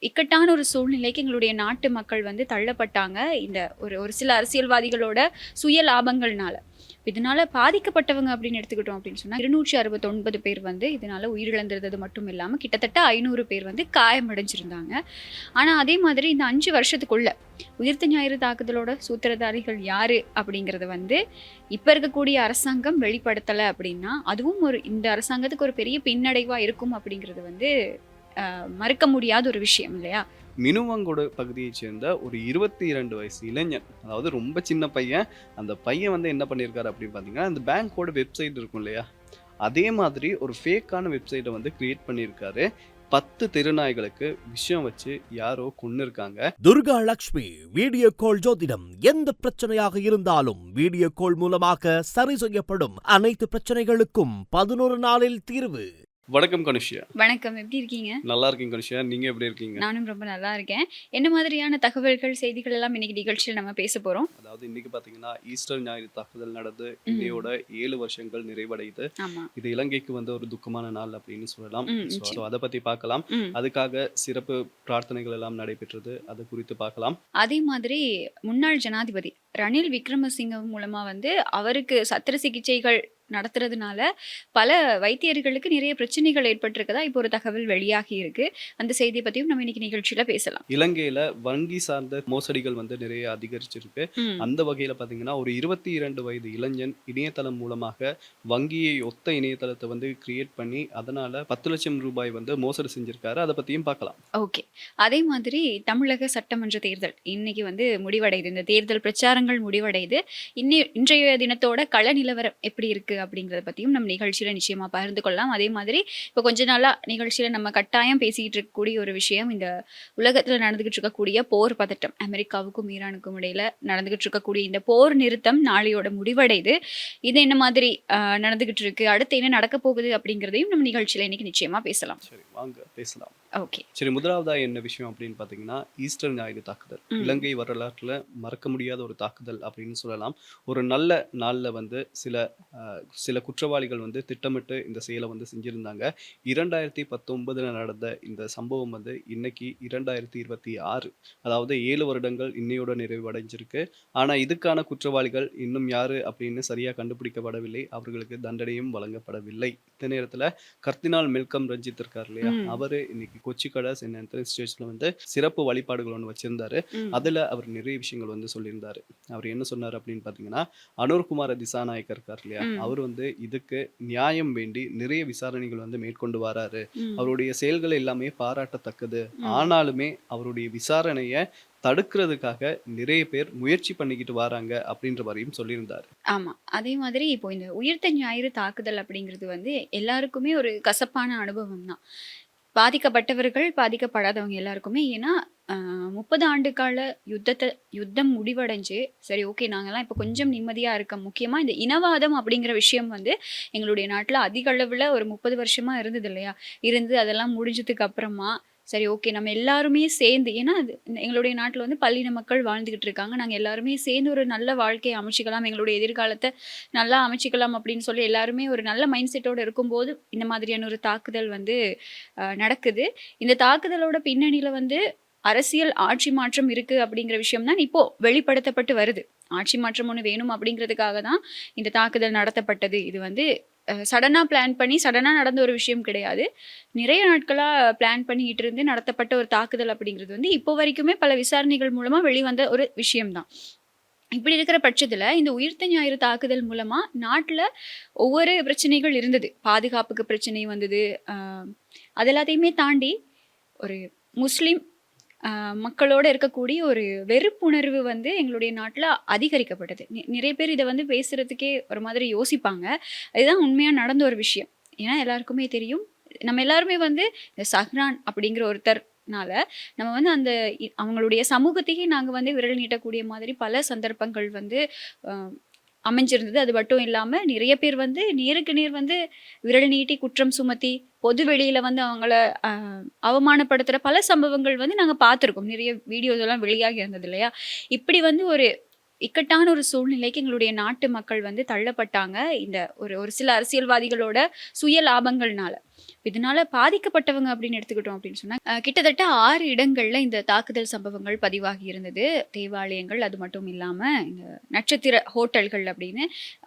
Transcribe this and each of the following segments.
இக்கட்டான ஒரு சூழ்நிலைக்கு எங்களுடைய நாட்டு மக்கள் வந்து தள்ளப்பட்டாங்க. இந்த ஒரு ஒரு சில அரசியல்வாதிகளோட சுய லாபங்கள்னால. இதனால பாதிக்கப்பட்டவங்க அப்படின்னு எடுத்துக்கிட்டோம் அப்படின்னு சொன்னா 269 பேர் வந்து இதனால உயிரிழந்திருந்தது மட்டும் இல்லாம கிட்டத்தட்ட 500 பேர் வந்து காயமடைஞ்சிருந்தாங்க. ஆனா அதே மாதிரி இந்த 5 வருஷத்துக்குள்ள உயிர்த்த ஞாயிறு தாக்குதலோட சூத்திரதாரிகள் யாரு அப்படிங்கறத வந்து இப்ப இருக்கக்கூடிய அரசாங்கம் வெளிப்படுத்தல அப்படின்னா அதுவும் இந்த அரசாங்கத்துக்கு ஒரு பெரிய பின்னடைவா இருக்கும் அப்படிங்கிறது வந்து மறுக்க முடியாத ஒரு விஷயம் இல்லையா? மினுவாங்கோடு பகுதியைச் சேர்ந்த ஒரு 22 வயசு இளைஞன். அதாவது ரொம்ப சின்ன பையன். அந்த பையன் வந்து என்ன பண்ணியிருக்காரு அப்படின்னு பார்த்தீங்கன்னா, அந்த பேங்கோட வெப்சைட் இருக்கும் இல்லையா? அதே மாதிரி ஒரு ஃபேக்கான வெப்சைட்ட வந்து கிரியேட் பண்ணியிருக்காரு. 10 தெருநாய்களுக்கு விஷம் வச்சு யாரோ கொன்னுருக்காங்க. துர்கா லட்சுமி வீடியோ கால் ஜோதிடம். எந்த பிரச்சனையாக இருந்தாலும் வீடியோ கால் மூலமாக சரி செய்யப்படும். அனைத்து பிரச்சனைகளுக்கும் 11 நாளில் தீர்வு. வணக்கம் கனுஷியா. வணக்கம். எப்படி இருக்கீங்க? நல்லா இருக்கேன் கனுஷியா. நீங்க எப்படி இருக்கீங்க? நானும் ரொம்ப நல்லா இருக்கேன். என்ன மாதிரியான தகவல்கள், செய்திகள் எல்லாம் இன்னைக்கு நிகழ்ச்சியில் நம்ம பேச போறோம்? அதாவது இன்னைக்கு பார்த்தீங்கன்னா, ஈஸ்டர் ஞாயிறு தாக்குதல் நடந்து இன்னையோட 7 வருஷங்கள் நிறைவடையுது. ஆமா. இது இலங்கைக்கு வந்து ஒரு துக்கமான நாள் அப்படின்னு சொல்லலாம். நிச்சயம். அத பத்தி பார்க்கலாம். அதுக்காக சிறப்பு பிரார்த்தனைகள் எல்லாம் நடைபெற்றது. அது குறித்து பார்க்கலாம். அதே மாதிரி முன்னாள் ஜனாதிபதி ரணில் விக்ரமசிங்க மூலமா வந்து அவருக்கு சத்திர சிகிச்சைகள் நடத்துறதுனால பல வைத்தியர்களுக்கு நிறைய பிரச்சனைகள் ஏற்பட்டிருக்கதா இப்போ ஒரு தகவல் வெளியாகி இருக்கு. அந்த செய்தியை பத்தியும் நம்ம இன்னைக்கு நிகழ்ச்சியில பேசலாம். இலங்கையில வங்கி சார்ந்த மோசடிகள் வந்து நிறைய அதிகரிச்சிருக்கு. அந்த வகையில பாத்தீங்கன்னா ஒரு 22 வயது இளைஞன் இணையதளம் மூலமாக வங்கியை ஒத்த இணையதளத்தை வந்து கிரியேட் பண்ணி அதனால 10 லட்சம் ரூபாய் வந்து மோசடி செஞ்சிருக்காரு. அதை பத்தியும் பார்க்கலாம். ஓகே. அதே மாதிரி தமிழக சட்டமன்ற தேர்தல் இன்னைக்கு வந்து முடிவடையுது. இந்த தேர்தல் பிரச்சாரங்கள் முடிவடையுது. இன்றைய தினத்தோட கள நிலவரம் எப்படி இருக்கு அப்படிங்கறத பத்தியும் நம்ம நிகழ்ச்சியில நிச்சயமா பகிர்ந்து கொள்ளலாம். அதே மாதிரி இப்போ கொஞ்ச நாளா நிகழ்ச்சியில நம்ம கட்டாயம் பேசிக்கிட்டு இருக்கக்கூடிய ஒரு விஷயம் இந்த உலகத்துல நடந்துகிட்டு இருக்கக்கூடிய போர் பதட்டம். அமெரிக்காவுக்கும் ஈரானுக்கும் இடையில நடந்துகிட்டு இருக்கக்கூடிய இந்த போர் நிறுத்தம் நாளையோட முடிவடையுது. இது என்ன மாதிரி நடந்துகிட்டு இருக்கு, அடுத்து என்ன நடக்க போகுது அப்படிங்கறதையும் நம்ம நிகழ்ச்சியில இன்னைக்கு நிச்சயமா பேசலாம். சரி, வாங்க பேசலாம். ஓகே. சரி, முதலாவதா என்ன விஷயம் அப்படின்னு பாத்தீங்கன்னா, ஈஸ்டர் ஞாயிறு தாக்குதல் இலங்கை வரலாற்றுல மறக்க முடியாத ஒரு தாக்குதல் அப்படின்னு சொல்லலாம். ஒரு நல்ல நாள்ல வந்து சில குற்றவாளிகள் வந்து திட்டமிட்டு இந்த செயலை வந்து செஞ்சிருந்தாங்க. 2019 நடந்த இந்த சம்பவம் வந்து இன்னைக்கு 2026, அதாவது 7 வருடங்கள் இன்னையோட நிறைவடைஞ்சிருக்கு. ஆனா இதுக்கான குற்றவாளிகள் இன்னும் யாரு அப்படின்னு சரியா கண்டுபிடிக்கப்படவில்லை. அவர்களுக்கு தண்டனையும் வழங்கப்படவில்லை. இந்த நேரத்துல கர்தினால் மெல்கம் ரஞ்சித் இருக்கார் இல்லையா, அவரு இன்னைக்கு கொச்சிக்கடை சென்ட் ஆந்தனிஸ் சர்ச்ல வந்து சிறப்பு வழிபாடுகள் ஒன்று வச்சிருந்தாரு. அதுல அவர் நிறைய விஷயங்கள் வந்து சொல்லியிருந்தாரு. அவர் என்ன சொன்னாரு அப்படின்னு பாத்தீங்கன்னா, அனுர்குமார திசாநாயக்கர் இருக்கார் இல்லையா, அவர் வந்து இதுக்கு நியாயம் வேண்டி நிறைய விசாரணைகள் வந்து மேற்கொண்டு வராரு. அவருடைய செயல்கள் எல்லாமே பாராட்டத்தக்கது. ஆனாலுமே அவருடைய விசாரணைய தடுக்கிறதுக்காக நிறைய பேர் முயற்சி பண்ணிக்கிட்டு வராங்க அப்படின்ற மாதிரியும் சொல்லியிருந்தாரு. ஆமா. அதே மாதிரி இப்போ இந்த உயிர்த்த ஞாயிறு தாக்குதல் அப்படிங்கிறது வந்து எல்லாருக்குமே ஒரு கசப்பான அனுபவம் தான். பாதிக்கப்பட்டவர்கள், பாதிக்கப்படாதவங்க எல்லாருக்குமே. ஏன்னா 30 ஆண்டு கால யுத்தம் முடிவடைஞ்சு சரி ஓகே நாங்கெல்லாம் இப்போ கொஞ்சம் நிம்மதியா இருக்கோம். முக்கியமா இந்த இனவாதம் அப்படிங்கிற விஷயம் வந்து எங்களுடைய நாட்டுல அதிக அளவுல ஒரு 30 வருஷமா இருந்தது இல்லையா? அதெல்லாம் முடிஞ்சதுக்கு அப்புறமா சரி ஓகே நம்ம எல்லாருமே சேர்ந்து, ஏன்னா அது எங்களுடைய நாட்டுல வந்து பல்லின மக்கள் வாழ்ந்துகிட்டு இருக்காங்க. நாங்க எல்லாருமே சேர்ந்து ஒரு நல்ல வாழ்க்கையை அமைச்சுக்கலாம், எங்களுடைய எதிர்காலத்தை நல்லா அமைச்சுக்கலாம் அப்படின்னு சொல்லி எல்லாருமே ஒரு நல்ல மைண்ட் செட்டோட இருக்கும்போது இந்த மாதிரியான ஒரு தாக்குதல் வந்து நடக்குது. இந்த தாக்குதலோட பின்னணியில வந்து அரசியல் ஆட்சி மாற்றம் இருக்கு அப்படிங்கிற விஷயம் தான் இப்போ வெளிப்படுத்தப்பட்டு வருது. ஆட்சி மாற்றம் ஒன்று வேணும் அப்படிங்கிறதுக்காக தான் இந்த தாக்குதல் நடத்தப்பட்டது. இது வந்து சடனா பிளான் பண்ணி சடனா நடந்த ஒரு விஷயம் கிடையாது. நிறைய நாட்களா பிளான் பண்ணிட்டு இருந்து நடத்தப்பட்ட ஒரு தாக்குதல் அப்படிங்கிறது வந்து இப்போ வரைக்குமே பல விசாரணைகள் மூலமா வெளிவந்த ஒரு விஷயம்தான். இப்படி இருக்கிற பட்சத்துல இந்த உயிர்த்த ஞாயிறு தாக்குதல் மூலமா நாட்டுல ஒவ்வொரு பிரச்சனைகள் இருந்தது. பாதுகாப்புக்கு பிரச்சனை வந்தது. அது எல்லாத்தையுமே தாண்டி ஒரு முஸ்லிம் மக்களோட இருக்கக்கூடிய ஒரு வெறுப்புணர்வு வந்து எங்களுடைய நாட்டுல அதிகரிக்கப்பட்டது. நிறைய பேர் இதை வந்து பேசுறதுக்கே ஒரு மாதிரி யோசிப்பாங்க. இதுதான் உண்மையா நடந்த ஒரு விஷயம். ஏன்னா எல்லாருக்குமே தெரியும், நம்ம எல்லாருமே வந்து இந்த சஹ்ரான் அப்படிங்கிற ஒருத்தர்னால நம்ம வந்து அந்த அவங்களுடைய சமூகத்தையே நாங்க வந்து விரல் நீட்டக்கூடிய மாதிரி பல சந்தர்ப்பங்கள் வந்து அமைஞ்சிருந்தது. அது மட்டும் இல்லாம நிறைய பேர் வந்து நேருக்கு நேர் வந்து விரல் நீட்டி குற்றம் சுமத்தி பொது வெளியில வந்து அவங்கள அவமானப்படுத்துற பல சம்பவங்கள் வந்து நாங்க பார்த்துருக்கோம். நிறைய வீடியோஸ் எல்லாம் வெளியாகி இருந்தது இல்லையா? இப்படி வந்து ஒரு இக்கட்டான ஒரு சூழ்நிலைக்கு எங்களுடைய நாட்டு மக்கள் வந்து தள்ளப்பட்டாங்க. இந்த ஒரு ஒரு சில அரசியல்வாதிகளோட சுய லாபங்கள்னால. இதனால பாதிக்கப்பட்டவங்க அப்படின்னு எடுத்துக்கிட்டோம் அப்படின்னு சொன்னா, கிட்டத்தட்ட 6 இடங்கள்ல இந்த தாக்குதல் சம்பவங்கள் பதிவாகி இருந்தது. தேவாலயங்கள் அது மட்டும் இல்லாம, இந்த நட்சத்திர ஹோட்டல்கள் அப்படின்னு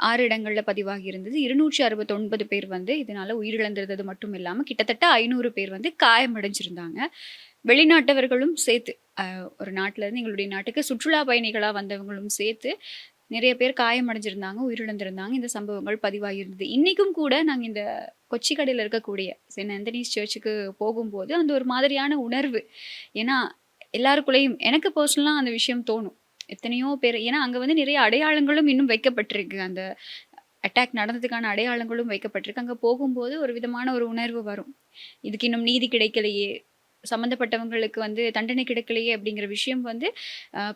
6 இடங்கள்ல பதிவாகி இருந்தது. 269 பேர் வந்து இதனால உயிரிழந்திருந்தது மட்டும் இல்லாம, கிட்டத்தட்ட 500 பேர் வந்து காயமடைஞ்சிருந்தாங்க. வெளிநாட்டவர்களும் சேர்த்து, ஒரு நாட்டுல இருந்து எங்களுடைய நாட்டுக்கு சுற்றுலா பயணிகளா வந்தவங்களும் சேர்த்து நிறைய பேர் காயமடைஞ்சிருந்தாங்க, உயிரிழந்திருந்தாங்க. இந்த சம்பவங்கள் பதிவாகியிருந்தது. இன்னைக்கும் கூட நாங்க இந்த கொச்சிக்கடையில இருக்கக்கூடிய செயின்ட் ஆந்தனீஸ் சர்ச்சுக்கு போகும்போது, அந்த ஒரு மாதிரியான உணர்வு. ஏன்னா, எல்லாருக்குள்ளேயும் எனக்கு பர்சனலா அந்த விஷயம் தோணும். எத்தனையோ பேர் ஏன்னா அங்க வந்து நிறைய அடையாளங்களும் இன்னும் வைக்கப்பட்டிருக்கு. அந்த அட்டாக் நடந்ததுக்கான அடையாளங்களும் வைக்கப்பட்டிருக்கு. அங்க போகும்போது ஒரு விதமான ஒரு உணர்வு வரும். இதுக்கு இன்னும் நீதி கிடைக்கலையே, சம்மந்தப்பட்டவங்களுக்கு வந்து தண்டனை கிடைக்கலையே அப்படிங்கிற விஷயம் வந்து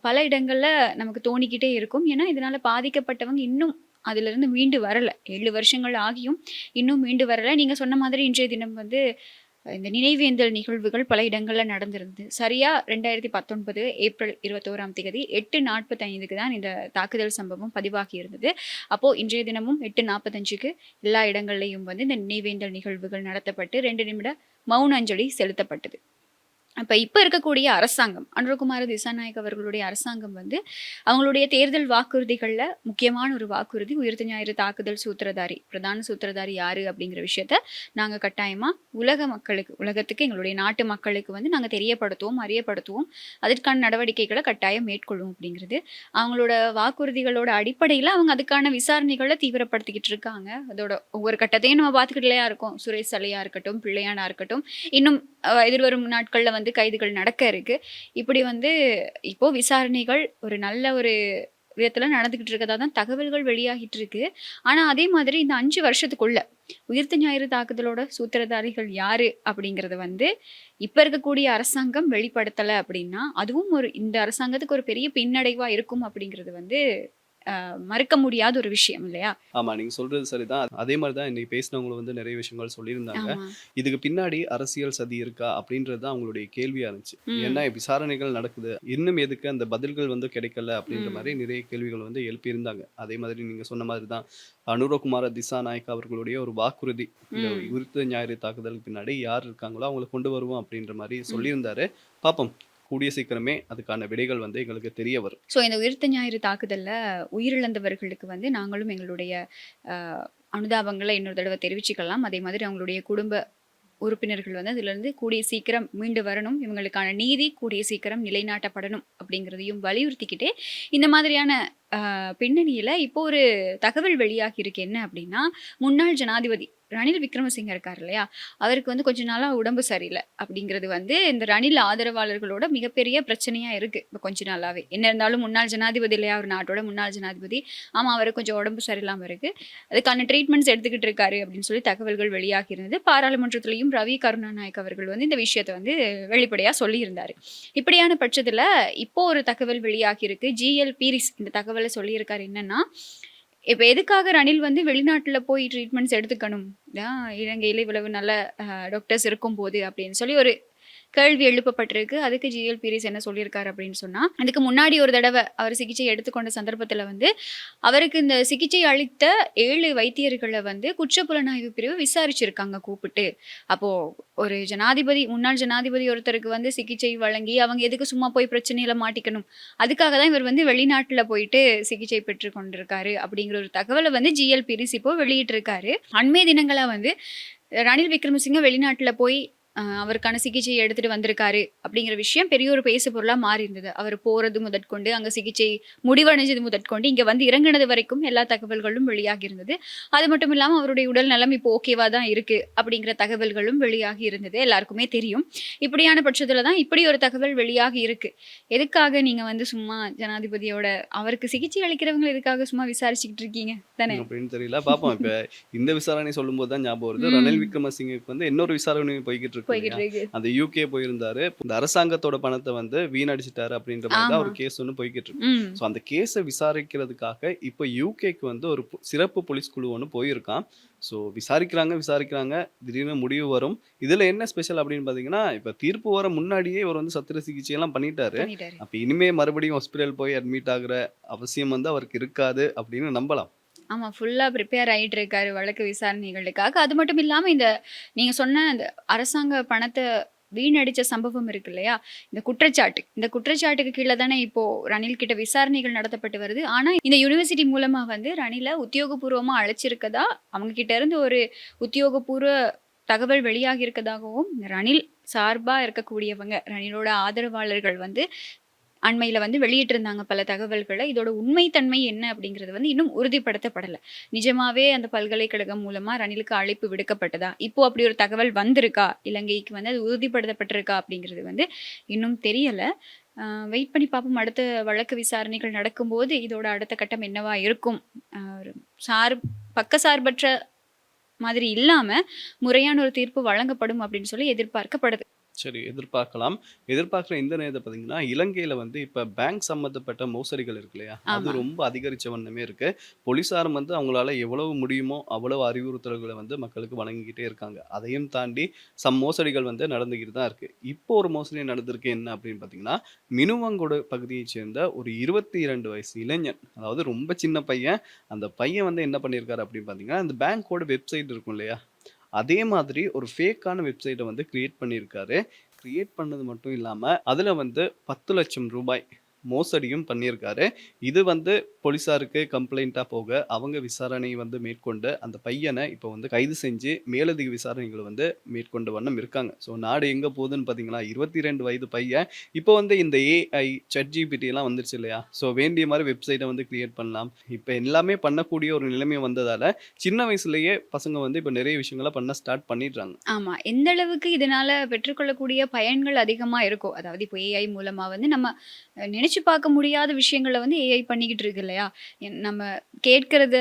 பல இடங்கள்ல நமக்கு தோணிக்கிட்டே இருக்கும். ஏன்னா, இதனால பாதிக்கப்பட்டவங்க இன்னும் அதிலிருந்து மீண்டு வரல. 7 வருஷங்கள் ஆகியும் இன்னும் மீண்டு வரல. நீங்க சொன்ன மாதிரி இன்றைய தினம் வந்து இந்த நினைவேந்தல் நிகழ்வுகள் பல இடங்கள்ல நடந்திருந்தது. சரியா 2019 ஏப்ரல் 21ஆம் தேதி 8:45க்கு தான் இந்த தாக்குதல் சம்பவம் பதிவாகி இருந்தது. அப்போ இன்றைய தினமும் 8:45க்கு எல்லா இடங்கள்லயும் வந்து இந்த நினைவேந்தல் நிகழ்வுகள் நடத்தப்பட்டு 2 நிமிட மௌன அஞ்சலி செலுத்தப்பட்டது. இப்ப இருக்கக்கூடிய அரசாங்கம், அனுரகுமார திசாநாயக் அவர்களுடைய அரசாங்கம் வந்து அவங்களுடைய தேர்தல் வாக்குறுதிகள்ல முக்கியமான ஒரு வாக்குறுதி உயிர்த்த ஞாயிறு தாக்குதல் சூத்திரதாரி, பிரதான சூத்திரதாரி யாரு அப்படிங்கிற விஷயத்த நாங்க கட்டாயமா உலகத்துக்கு எங்களுடைய நாட்டு மக்களுக்கு வந்து நாங்க தெரியப்படுத்துவோம், அறியப்படுத்துவோம். அதற்கான நடவடிக்கைகளை கட்டாயம் மேற்கொள்ளும் அப்படிங்கிறது அவங்களோட வாக்குறுதிகளோட அடிப்படையில அவங்க அதுக்கான விசாரணைகளை தீவிரப்படுத்திக்கிட்டு இருக்காங்க. அதோட ஒவ்வொரு கட்டத்தையும் நம்ம பார்த்துக்கிட்டே இருக்கோம். சுரேஷ் சலையா இருக்கட்டும், பிள்ளையானா இருக்கட்டும், இன்னும் எதிர்வரும் நாட்கள்ல வந்து கைதுகள் நடக்க இருக்கு. இப்படி வந்து இப்போ விசாரணைகள் ஒரு நல்ல ஒரு விதத்துல நடந்துகிட்டு இருக்கதா தான் தகவல்கள் வெளியாகிட்டு இருக்கு. ஆனா அதே மாதிரி இந்த 5 வருஷத்துக்குள்ள உயிர்த்த ஞாயிறு தாக்குதலோட சூத்திரதாரிகள் யாரு அப்படிங்கறது வந்து இப்ப இருக்கக்கூடிய அரசாங்கம் வெளிப்படுத்தல அப்படின்னா, அதுவும் இந்த அரசாங்கத்துக்கு ஒரு பெரிய பின்னடைவா இருக்கும் அப்படிங்கிறது வந்து மறுக்க முடியாத ஒரு விஷயம் இல்லையா? ஆமா, நீங்க சொல்றது சரிதான். அதே மாதிரி தான் இன்னைக்கு பேசினவங்களும் வந்து நிறைய விஷயங்கள் சொல்லியிருந்தாங்க. இதுக்கு பின்னாடி அரசியல் சதி இருக்கா அப்படின்றது தான் அவங்களுடைய கேள்வியா இருந்துச்சு. ஏன்னா விசாரணைகள் நடக்குது, இன்னும் எதுக்கு அந்த பதில்கள் வந்து கிடைக்கல அப்படின்ற மாதிரி நிறைய கேள்விகள் வந்து எழுப்பியிருந்தாங்க. அதே மாதிரி நீங்க சொன்ன மாதிரி தான் அனுரகுமார திசாநாயக் அவர்களுடைய ஒரு வாக்குறுதி, இந்த உயிர்த்த ஞாயிறு தாக்குதலுக்கு பின்னாடி யார் இருக்காங்களோ அவங்களை கொண்டு வருவோம் அப்படின்ற மாதிரி சொல்லியிருந்தாரு. பார்ப்போம், கூடிய சீக்கிரமே அதுக்கான விடைகள் வந்து எங்களுக்கு தெரிய வரும். இந்த உயிர்த்த ஞாயிறு தாக்குதல்ல உயிரிழந்தவர்களுக்கு வந்து நாங்களும் எங்களுடைய அனுதாபங்களை இன்னொரு தடவை தெரிவிச்சுக்கலாம். அதே மாதிரி அவங்களுடைய குடும்ப உறுப்பினர்கள் வந்து அதுல இருந்து கூடிய சீக்கிரம் மீண்டு வரணும், இவங்களுக்கான நீதி கூடிய சீக்கிரம் நிலைநாட்டப்படணும் அப்படிங்கிறதையும் வலியுறுத்திக்கிட்டே இந்த மாதிரியான பின்னணியில இப்போ ஒரு தகவல் வெளியாகி இருக்கு. என்ன அப்படின்னா, முன்னாள் ஜனாதிபதி ரணில் விக்ரமசிங்க இருக்கார் இல்லையா, அவருக்கு வந்து கொஞ்ச நாளா உடம்பு சரியில்லை அப்படிங்கிறது வந்து இந்த ரணில் ஆதரவாளர்களோட மிகப்பெரிய பிரச்சனையா இருக்கு. இப்போ கொஞ்ச நாளாவே என்ன இருந்தாலும் முன்னாள் ஜனாதிபதி இல்லையா, ஒரு நாட்டோட முன்னாள் ஜனாதிபதி. ஆமா, அவருக்கு கொஞ்சம் உடம்பு சரியில்லாம இருக்கு, அதுக்கான ட்ரீட்மெண்ட்ஸ் எடுத்துக்கிட்டு இருக்காரு அப்படின்னு சொல்லி தகவல்கள் வெளியாகி இருந்தது. பாராளுமன்றத்திலையும் ரவி கருணாநாயக் அவர்கள் வந்து இந்த விஷயத்தை வந்து வெளிப்படையா சொல்லியிருந்தாரு. இப்படியான பட்சத்துல இப்போ ஒரு தகவல் வெளியாகி இருக்கு. ஜிஎல் பீரிஸ் இந்த தகவலை சொல்லியிருக்காரு. என்னன்னா, இப்ப எதுக்காக ரணில் வந்து வெளிநாட்டுல போய் ட்ரீட்மெண்ட்ஸ் எடுத்துக்கணும், இலங்கையில இவ்வளவு நல்ல டாக்டர்ஸ் இருக்கும் போது அப்படின்னு சொல்லி ஒரு கேள்வி எழுப்பப்பட்டிருக்கு. அதுக்கு ஜிஎல் பீரிஸ் என்ன சொல்லியிருக்காரு அப்படின்னு சொன்னா, அதுக்கு முன்னாடி ஒரு தடவை அவர் சிகிச்சை எடுத்துக்கொண்ட சந்தர்ப்பத்துல வந்து அவருக்கு இந்த சிகிச்சை அளித்த 7 வைத்தியர்களை வந்து குற்றப்புலனாய்வு பிரிவு விசாரிச்சிருக்காங்க கூப்பிட்டு. அப்போ ஒரு ஜனாதிபதி, முன்னாள் ஜனாதிபதி ஒருத்தருக்கு வந்து சிகிச்சை வழங்கி அவங்க எதுக்கு சும்மா போய் பிரச்சனையில மாட்டிக்கணும், அதுக்காக தான் இவர் வந்து வெளிநாட்டுல போயிட்டு சிகிச்சை பெற்று கொண்டிருக்காரு அப்படிங்கிற ஒரு தகவலை வந்து ஜிஎல் பீரிஸ் இப்போ வெளியிட்டு இருக்காரு. அண்மைய தினங்களா வந்து ரணில் விக்ரமசிங்க வெளிநாட்டுல போய் அவருக்கான சிகிச்சையை எடுத்துட்டு வந்திருக்காரு அப்படிங்கிற விஷயம் பெரிய ஒரு பேசு பொருளா மாறி இருந்தது. அவர் போறது முதற்கொண்டு, அங்க சிகிச்சை முடிவடைஞ்சது முதற்கொண்டு, இங்க வந்து இறங்கினது வரைக்கும் எல்லா தகவல்களும் வெளியாகி இருந்தது. அது மட்டும் இல்லாம அவருடைய உடல் நலம் இப்போ ஓகேவா தான் இருக்கு அப்படிங்கிற தகவல்களும் வெளியாகி இருந்தது. எல்லாருக்குமே தெரியும். இப்படியான பட்சத்துல தான் இப்படி ஒரு தகவல் வெளியாகி இருக்கு. எதுக்காக நீங்க வந்து சும்மா ஜனாதிபதியோட அவருக்கு சிகிச்சை அளிக்கிறவங்க எதுக்காக சும்மா விசாரிச்சுக்கிட்டு இருக்கீங்க தானே அப்படின்னு தெரியல. பாப்போம். இப்ப இந்த விசாரணை சொல்லும் போது தான் ஞாபகம் வருது, ரணில் விக்ரமசிங்கக்கு வந்து இன்னொரு விசாரணை போய்கிட்டு இருக்கு போய்கிட்டு இல்லையா? இருக்கு. அந்த யூகே போயிருந்தாரு. இந்த அரசாங்கத்தோட பணத்தை வந்து வீணடிச்சிட்டாரு அப்படின்ற மாதிரி தான் ஆமா. ஒரு கேஸ் ஒன்று போய்கிட்டு இருக்கு. ம். ஸோ அந்த கேஸை விசாரிக்கிறதுக்காக இப்போ யூகேக்கு வந்து ஒரு சிறப்பு போலீஸ் குழு ஒன்று போயிருக்கான். ஸோ விசாரிக்கிறாங்க. திடீர்னு முடிவு வரும். இதுல என்ன ஸ்பெஷல் அப்படின்னு பார்த்தீங்கன்னா, இப்போ தீர்ப்பு வர முன்னாடியே இவர் வந்து சத்திர சிகிச்சை எல்லாம் பண்ணிட்டாரு. பண்ணிட்டாரு. அப்ப இனிமே மறுபடியும் ஹாஸ்பிடல் போய் அட்மிட் ஆகுற அவசியம் வந்து அவருக்கு இருக்காது அப்படின்னு நம்பலாம். ஆமா. ஃபுல்லா ப்ரிப்பேர் ஆயிட்டு இருக்காரு வழக்கு விசாரணைகளுக்காக. அது மட்டும் இல்லாம நீங்க சொன்ன அந்த அரசாங்க பணத்த வீணடிச்ச சம்பவம் இருக்கு இல்லையா? இந்த குற்றச்சாட்டுக்கு கீழ தானே இப்போ ரணில் கிட்ட விசாரணைகள் நடத்தப்பட்டு வருது. ஆனா இந்த யுனிவர்சிட்டி மூலமா வந்து ரணில உத்தியோகபூர்வமா அழைச்சிருக்கதா, அவங்க கிட்ட இருந்து ஒரு உத்தியோகபூர்வ தகவல் வெளியாகி இருக்கதாகவும், ரணில் சார்பா இருக்கக்கூடியவங்க, ரணிலோட ஆதரவாளர்கள் வந்து அண்மையில வந்து வெளியிட்டிருந்தாங்க பல தகவல்கள. இதோட உண்மைத்தன்மை என்ன அப்படிங்கிறது வந்து இன்னும் உறுதிப்படுத்தப்படல. நிஜமாவே அந்த பல்கலைக்கழகம் மூலமா ரணிலுக்கு அழைப்பு விடுக்கப்பட்டதா? இப்போ அப்படி ஒரு தகவல் வந்திருக்கா? இலங்கைக்கு வந்து அது உறுதிப்படுத்தப்பட்டிருக்கா? அப்படிங்கிறது வந்து இன்னும் தெரியல. வெயிட் பண்ணி பார்ப்போம். அடுத்த வழக்கு விசாரணைகள் நடக்கும்போது இதோட அடுத்த கட்டம் என்னவா இருக்கும்? ஒரு பக்கசார்பற்ற மாதிரி இல்லாம முறையான ஒரு தீர்ப்பு வழங்கப்படும் அப்படின்னு சொல்லி எதிர்பார்க்கப்படுது. சரி, எதிர்பார்க்கலாம். எதிர்பார்க்குற இந்த நேரத்துல பார்த்தீங்கன்னா, இலங்கையில வந்து இப்ப பேங்க் சம்மந்தப்பட்ட மோசடிகள் இருக்கு இல்லையா? அது ஆமா. ரொம்ப அதிகரிச்ச வண்ணமே இருக்கு. போலீஸாரும் வந்து அவங்களால எவ்வளவு முடியுமோ, அவ்வளவு அறிவுறுத்தல்கள வந்து மக்களுக்கு வழங்கிக்கிட்டே இருக்காங்க. அதையும் தாண்டி மோசடிகள் வந்து நடந்துகிட்டு தான் இருக்கு. இப்போ ஒரு மோசடி நடந்திருக்கு என்ன அப்படின்னு பார்த்தீங்கன்னா, மினுவங்கொட பகுதியைச் சேர்ந்த ஒரு 22 வயசு இளைஞன், அதாவது ரொம்ப சின்ன பையன். அந்த பையன் வந்து என்ன பண்ணியிருக்காரு அப்படின்னு பார்த்தீங்கன்னா, அந்த பேங்கோட வெப்சைட் இருக்கும் இல்லையா? அதே மாதிரி ஒரு ஃபேக்கான வெப்சைட்ட வந்து கிரியேட் பண்ணியிருக்காரு. கிரியேட் பண்ணது மட்டும் இல்லாம, அதுல வந்து ரூ. 10,00,000 மோசடியும் பண்ணியிருக்காரு. இது வந்து போலீஸாருக்கு கம்ப்ளைண்ட்டா போக, அவங்க விசாரணை வந்து மேற்கொண்டு, அந்த பையன இப்போ வந்து கைது செஞ்சு, மேலதிக விசாரணைகள வந்து மேற்கொண்ட வண்ணம் இருக்காங்க. ஸோ நாடு எங்க போகுதுன்னு பார்த்தீங்களா, 22 வயது பையன். இப்போ வந்து இந்த ஏஐ, ChatGPT எல்லாம் வந்துருச்சு இல்லையா? ஸோ வேண்டிய மாரி வெப்சைட்ட வந்து கிரியேட் பண்ணலாம். இப்ப எல்லாமே பண்ணக்கூடிய ஒரு நிலைமை வந்ததால, சின்ன வயசுலயே பசங்க வந்து இப்ப நெறைய விஷயங்கள பண்ண ஸ்டார்ட் பண்ணிடுறாங்க. ஆமா. எந்த அளவுக்கு இதனால பெற்றுக்கொள்ளக்கூடிய பயன்கள் அதிகமா இருக்கோ, அதாவது இப்போ ஏஐ மூலமா வந்து நம்ம நினைச்சு பார்க்க முடியாத விஷயங்கள வந்து ஏஐ பண்ணிக்கிட்டு இருக்கு இல்லையா? நம்ம கேட்கிறத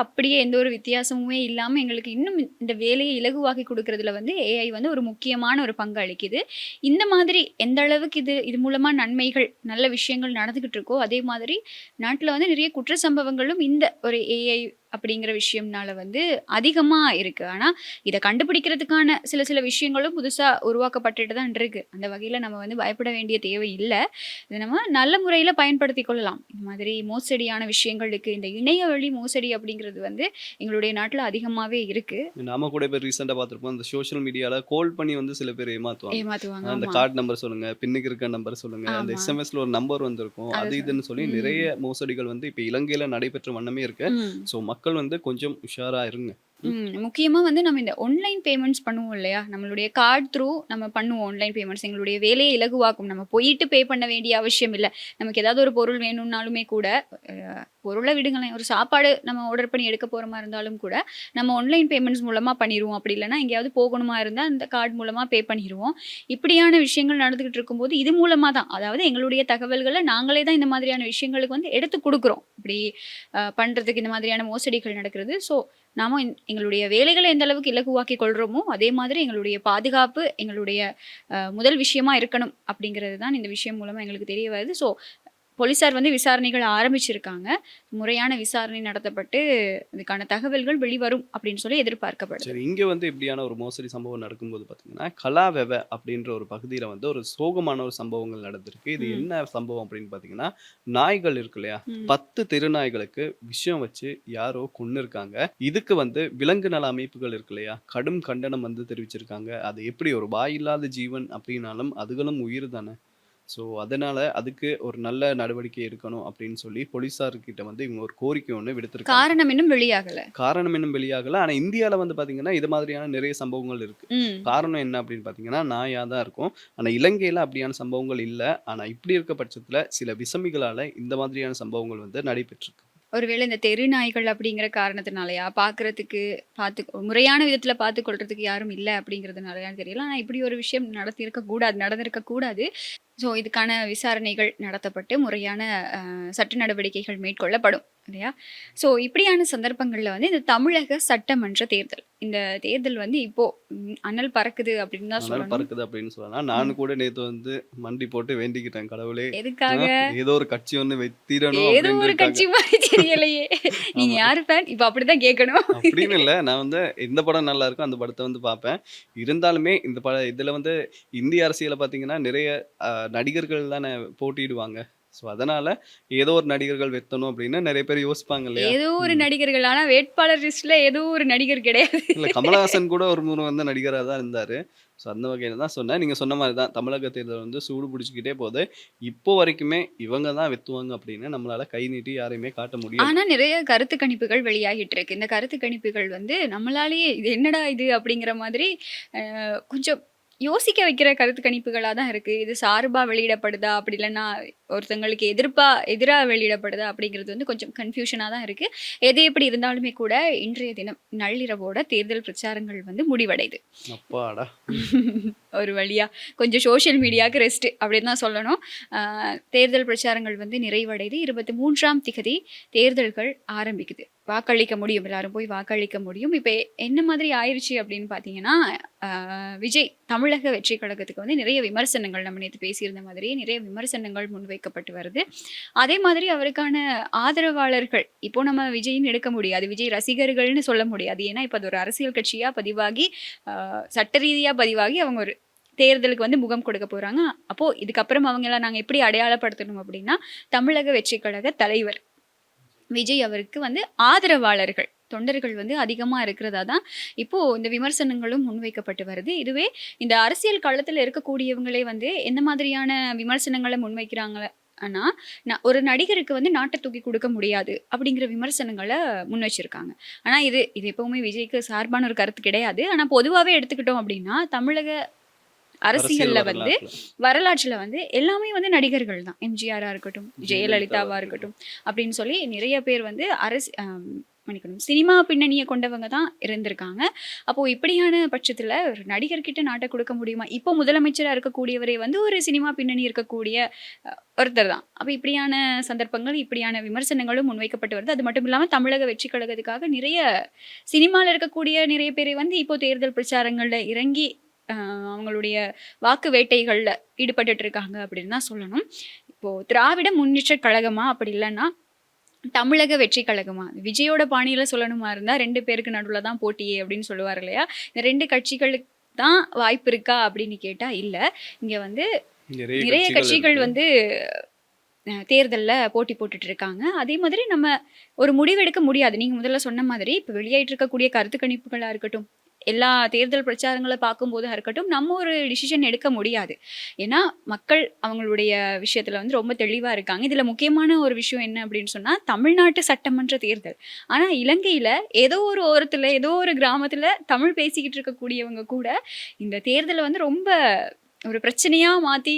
அப்படியே எந்த ஒரு வித்தியாசமுமே இல்லாம எங்களுக்கு இன்னும் இந்த வேலையை இலகுவாக்கி குடுக்குறதுல வந்து ஏஐ வந்து ஒரு முக்கியமான ஒரு பங்கு அளிக்குது. இந்த மாதிரி எந்த அளவுக்கு இது மூலமா நன்மைகள், நல்ல விஷயங்கள் நடந்துகிட்டு இருக்கோ, அதே மாதிரி நாட்டுல வந்து நிறைய குற்ற சம்பவங்களும் இந்த ஒரு ஏஐ அப்படிங்கிற விஷயம்னால வந்து அதிகமா இருக்கு. ஆனா, இத கண்டுபிடிக்கிறதுக்கான சில விஷயங்களும் புதுசா உருவாக்கப்பட்டுட்டு தான் இருக்கு. அந்த வகையில நம்ம வந்து பயப்பட வேண்டிய தேவை இல்ல. இத நம்ம நல்ல முறையில பயன்படுத்திக் கொள்ளலாம். இந்த மாதிரி மோசடியான விஷயங்களுக்கு இந்த இணைய வழி மோசடி அப்படிங்கிறது வந்து எங்களுடைய நாட்டுல அதிகமாவே இருக்கு. நாம கூட இப்ப ரீசென்ட்டா பார்த்திருப்போம். இந்த சோசியல் மீடியால கால் பண்ணி வந்து சில பேர் ஏமாத்துவாங்க. ஏமாத்துவாங்க. இந்த ஆமா. கார்ட் நம்பர் சொல்லுங்க, பின்னுக்கு இருக்க நம்பர் சொல்லுங்க. அந்த ஆமா. எஸ்எம்எஸ்ல ஒரு நம்பர் வந்திருக்கும். அத அது சொ இதுன்னு சொல்லி நிறைய ம். மோசடிகள் வந்து இப்ப இலங்கையில நடைபெற்ற வண்ணமே இருக்கு. ம். ஸோ மக்கள் வந்து கொஞ்சம் உஷாரா இருங்க. ம். முக்கியமா வந்து நம்ம இந்த ஆன்லைன் பேமெண்ட்ஸ் பண்ணுவோம் இல்லையா? நம்மளுடைய கார்ட் த்ரூ நம்ம பண்ணுவோம் ஆன்லைன் பேமெண்ட்ஸ். எங்களுடைய வேலையை இலகுவாக்கும். நம்ம போயிட்டு பே பண்ண வேண்டிய அவசியம் இல்ல. நமக்கு ஏதாவது ஒரு பொருள் வேணும்னாலுமே கூட, பொருள விடுங்களேன், ஒரு சாப்பாடு நம்ம ஆர்டர் பண்ணி எடுக்க போற மாரி இருந்தாலும் கூட, நம்ம ஆன்லைன் பேமெண்ட்ஸ் மூலமா பண்ணிருவோம். அப்படி இல்லன்னா எங்கேயாவது போகணுமா இருந்தா அந்த கார்ட் மூலமா பே பண்ணிருவோம். இப்படியான விஷயங்கள் நடந்துகிட்டு இருக்கும்போது, இது மூலமா தான், அதாவது எங்களுடைய தகவல்கள நாங்களே தான் இந்த மாதிரியான விஷயங்களுக்கு வந்து எடுத்து குடுக்குறோம். இப்படி பண்றதுக்கு இந்த மாதிரியான மோசடிகள் நடக்கிறது. ஸோ நாம எங்களுடைய வேலைகள எந்த அளவுக்கு இலகுவாக்கிக் கொள்றோமோ, அதே மாதிரி எங்களுடைய பாதுகாப்பு எங்களுடைய முதல் விஷயமா இருக்கணும் அப்படிங்கிறது தான் இந்த விஷயம் மூலமா எங்களுக்கு தெரிய வருது. ஸோ போலீசார் வந்து விசாரணைகள் ஆரம்பிச்சிருக்காங்க. முறையான விசாரணை நடத்தப்பட்டு அதுக்கான தகவல்கள் வெளிவரும் அப்படின்னு சொல்லி எதிர்பார்க்கப்படுது. சரி, இங்க வந்து இப்படியான ஒரு மோசடி சம்பவம் நடக்கும்போது பார்த்தீங்கன்னா, கலாவெவ அப்படின்ற ஒரு பகுதியில வந்து ஒரு சோகமான ஒரு சம்பவங்கள் நடந்திருக்கு. இது ம். என்ன சம்பவம் அப்படின்னு பார்த்தீங்கன்னா, நாய்கள் இருக்கு இல்லையா? ம். 10 தெருநாய்களுக்கு விஷம் வச்சு யாரோ கொன்னுருக்காங்க. இதுக்கு வந்து விலங்கு நல அமைப்புகள் இருக்கு இல்லையா? கடும் கண்டனம் வந்து தெரிவிச்சிருக்காங்க. அது எப்படி ஒரு வாயில்லாத ஜீவன் அப்படின்னாலும் அதுகளும் உயிர் தானே! ஸோ, அதனால அதுக்கு ஒரு நல்ல நடவடிக்கை எடுக்கணும் அப்படின்னு சொல்லி போலீஸார்கிட்ட வந்து இவங்க ஒரு கோரிக்கை ஒண்ணு விடுத்திருக்காங்க. காரணம் இன்னும் வெளியாகல. காரணம் இன்னும் வெளியாகல. ஆனா இந்தியால வந்து பார்த்தீங்கன்னா, இது மாதிரியான நிறைய சம்பவங்கள் இருக்கு. ம். காரணம் என்ன அப்படின்னு பார்த்தீங்கன்னா, நாயா தான் இருக்கும். ஆனா இலங்கையில அப்படியான சம்பவங்கள் இல்ல. ஆனா இப்படி இருக்க பட்சத்துல சில விசமிகளால இந்த மாதிரியான சம்பவங்கள் வந்து நடைபெற்றிருக்கு. ஒருவேளை இந்த தெரு நாய்கள் அப்படிங்கிற காரணத்தினாலயா? முறையான விதத்துல பார்த்துக் கொள்றதுக்கு யாரும் இல்ல அப்படிங்கிறதுனாலயான்னு தெரியல. ஆனா இப்படி ஒரு விஷயம் நடந்திருக்க கூடாது. ஸோ இதுக்கான விசாரணைகள் நடத்தப்பட்டு முறையான சட்ட நடவடிக்கைகள் மேற்கொள்ளப்படும் இல்லையா? ஸோ இப்படியான சந்தர்ப்பங்கள்ல வந்து இந்த தமிழக சட்டமன்ற தேர்தல், இந்த தேர்தல் வந்து இப்போ அனல் பறக்குது அப்படின்னு தான் அனல் சொல்லணும். பறக்குது அப்படின்னு சொல்லலாம். ம். நானும் கூட நேத்து வந்து மண்டி போட்டு வேண்டிக்கிட்டேன், கடவுளே எதுக்காக? ஏதோ ஒரு கட்சி ஒண்ணு வெத்திரணும் ஏதோ ஒரு அப்படின்றதுக்காக. கட்சி மாதிரி தெரியலையே. நீங்க ஆமா. யாரு ஃபேன்? இப்ப அப்படிதான் கேட்கணும். அப்படின்னு இல்ல. நான் வந்து எந்த படம் நல்லா இருக்கோ அந்த படத்த வந்து பார்ப்பேன். இருந்தாலுமே இந்த இதுல வந்து இந்திய அரசியல பார்த்தீங்கன்னா, நிறைய நடிகர்கள் தானே போட்டியிடுவாங்க. ஸோ அதனால ஏதோ ஒரு நடிகர்கள் வெத்தணும் அப்படின்னு நெறைய பேர் யோசிப்பாங்க இல்லையா? ஏதோ ஒரு ம். நடிகர்கள். ஆனா வேட்பாளர் லிஸ்ட்ல ஏதோ ஒரு நடிகர் கிடையாது. இல்ல, கமலஹாசன் கூட ஒரு முறை வந்து நடிகரா தான் இருந்தாரு. ஸோ அந்த வகையில தான் சொன்னேன். நீங்க சொன்ன மாரி தான் தமிழக தேர்தல் வந்து சூடு பிடிச்சுக்கிட்டே போது. இப்போ வரைக்குமே இவங்க தான் வெத்துவாங்க அப்படின்னு நம்மளால கை நீட்டி யாரையுமே காட்ட முடியாது. ஆனா நிறைய கருத்து கணிப்புகள் வெளியாகிட்டு இருக்கு. இந்த கருத்து கணிப்புகள் வந்து நம்மளாலேயே இது என்னடா இது அப்படிங்கிற மாதிரி கொஞ்சம் யோசிக்க வைக்கிற கருத்து கணிப்புகளா தான் இருக்கு. இது சார்பா வெளியிடப்படுதா? அப்படி இல்லன்னா ஒருத்தங்களுக்கு எதிரா வெளியிடப்படுதா? அப்படிங்கிறது வந்து கொஞ்சம் கன்ஃப்யூஷனா தான் இருக்கு. எது எப்படி இருந்தாலுமே கூட இன்றைய தினம் நள்ளிரவோட தேர்தல் பிரச்சாரங்கள் வந்து முடிவடையுது. அப்பாடா! ஒரு வழியா கொஞ்சம் சோஷியல் மீடியாவுக்கு ரெஸ்ட் அப்படின்னு தான் சொல்லணும். தேர்தல் பிரச்சாரங்கள் வந்து நிறைவடையுது. 23ஆம் திகதி தேர்தல்கள் ஆரம்பிக்குது. வாக்களிக்க முடியும். எல்லாரும் போய் வாக்களிக்க முடியும். இப்ப என்ன மாதிரி ஆயிருச்சு அப்படின்னு பார்த்தீங்கன்னா, விஜய் தமிழக வெற்றி கழகத்துக்கு வந்து நிறைய விமர்சனங்கள், நம்ம நேத்து பேசியிருந்த மாதிரியே நிறைய விமர்சனங்கள் முன்வைக்கப்பட்டு வருது. அதே மாதிரி அவருக்கான ஆதரவாளர்கள், இப்போ நம்ம விஜய்ன்னு எடுக்க முடியாது. விஜய் ரசிகர்கள்னு சொல்ல முடியாது. ஏன்னா, இப்ப அது ஒரு அரசியல் கட்சியா பதிவாகி, சட்ட ரீதியா பதிவாகி அவங்க ஒரு தேர்தலுக்கு வந்து முகம் கொடுக்க போறாங்க. அப்போ இதுக்கப்புறம் அவங்கள நாங்க எப்படி அடையாளப்படுத்தணும் அப்படின்னா, தமிழக வெற்றி கழக தலைவர் விஜய் அவருக்கு வந்து ஆதரவாளர்கள், தொண்டர்கள் வந்து அதிகமா இருக்கிறதா தான் இப்போ இந்த விமர்சனங்களும் முன்வைக்கப்பட்டு வருது. இதுவே இந்த அரசியல் களத்துல இருக்கக்கூடியவங்களே வந்து எந்த மாதிரியான விமர்சனங்கள முன்வைக்கிறாங்க ஆனா, ஒரு நடிகருக்கு வந்து நாட்ட தூக்கி கொடுக்க முடியாது அப்படிங்கிற விமர்சனங்கள முன் வச்சிருக்காங்க. ஆனா இது எப்பவுமே விஜய்க்கு சார்பான ஒரு கருத்து கிடையாது. ஆனா பொதுவாவே எடுத்துக்கிட்டோம் அப்படின்னா, தமிழக அரசியல் அரசியல்ல வந்து வரலாற்றுல. வரலாற்றுல வந்து எல்லாமே வந்து நடிகர்கள் தான். எம்ஜிஆரா இருக்கட்டும், ஜெயலலிதாவா ஜெயலலிதாவா இருக்கட்டும் அப்படின்னு சொல்லி நிறைய பேர் வந்து மன்னிக்கணும், சினிமா பின்னணியை கொண்டவங்க தான் இருந்திருக்காங்க. அப்போ இப்படியான பட்சத்துல ஒரு நடிகர்கிட்ட நாட்டை கொடுக்க முடியுமா? இப்போ முதலமைச்சரா இருக்கக்கூடியவரே வந்து ஒரு சினிமா பின்னணி இருக்கக்கூடிய ஒருத்தர் தான். அப்ப இப்படியான சந்தர்ப்பங்கள், இப்படியான விமர்சனங்களும் முன்வைக்கப்பட்டு வருது. அது மட்டும் இல்லாம தமிழக வெற்றி கழகத்துக்காக நிறைய சினிமால இருக்கக்கூடிய நிறைய பேரை வந்து இப்போ தேர்தல் பிரச்சாரங்கள்ல இறங்கி அவங்களுடைய வாக்கு வேட்டைகள்ல ஈடுபட்டுட்டு இருக்காங்க அப்படின்னு தான் சொல்லணும். இப்போ திராவிட முன்னேற்ற கழகமா, அப்படி இல்லைன்னா தமிழக வெற்றி கழகமா, விஜயோட பாணியில சொல்லணுமா இருந்தா 2 பேருக்கு நடுவுல தான் போட்டியே அப்படின்னு சொல்லுவார் இல்லையா? இந்த 2 கட்சிகளுக்கு தான் வாய்ப்பு இருக்கா அப்படின்னு கேட்டா இல்ல. இங்க வந்து நிறைய கட்சிகள் இருக்கு. வந்து தேர்தல்ல போட்டி போட்டுட்டு இருக்காங்க. அதே மாதிரி நம்ம ஒரு முடிவெடுக்க முடியாது. நீங்க முதல்ல சொன்ன மாதிரி இப்ப வெளியாயிட்டு இருக்கக்கூடிய கருத்து கணிப்புகளா இருக்கட்டும், எல்லா தேர்தல் பிரச்சாரங்கள பார்க்கும்போதா இருக்கட்டும், நம்ம ஒரு டிசிஷன் எடுக்க முடியாது. ஏன்னா, மக்கள் அவங்களுடைய விஷயத்துல வந்து ரொம்ப தெளிவா இருக்காங்க. இதுல முக்கியமான ஒரு விஷயம் என்ன அப்படின்னு சொன்னா, தமிழ்நாட்டு சட்டமன்ற தேர்தல். ஆனா, இலங்கையில ஏதோ ஒரு ஓரத்துல, ஏதோ ஒரு கிராமத்துல தமிழ் பேசிக்கிட்டு இருக்கக்கூடியவங்க கூட, இந்த தேர்தல வந்து ரொம்ப ஒரு பிரச்சனையா மாத்தி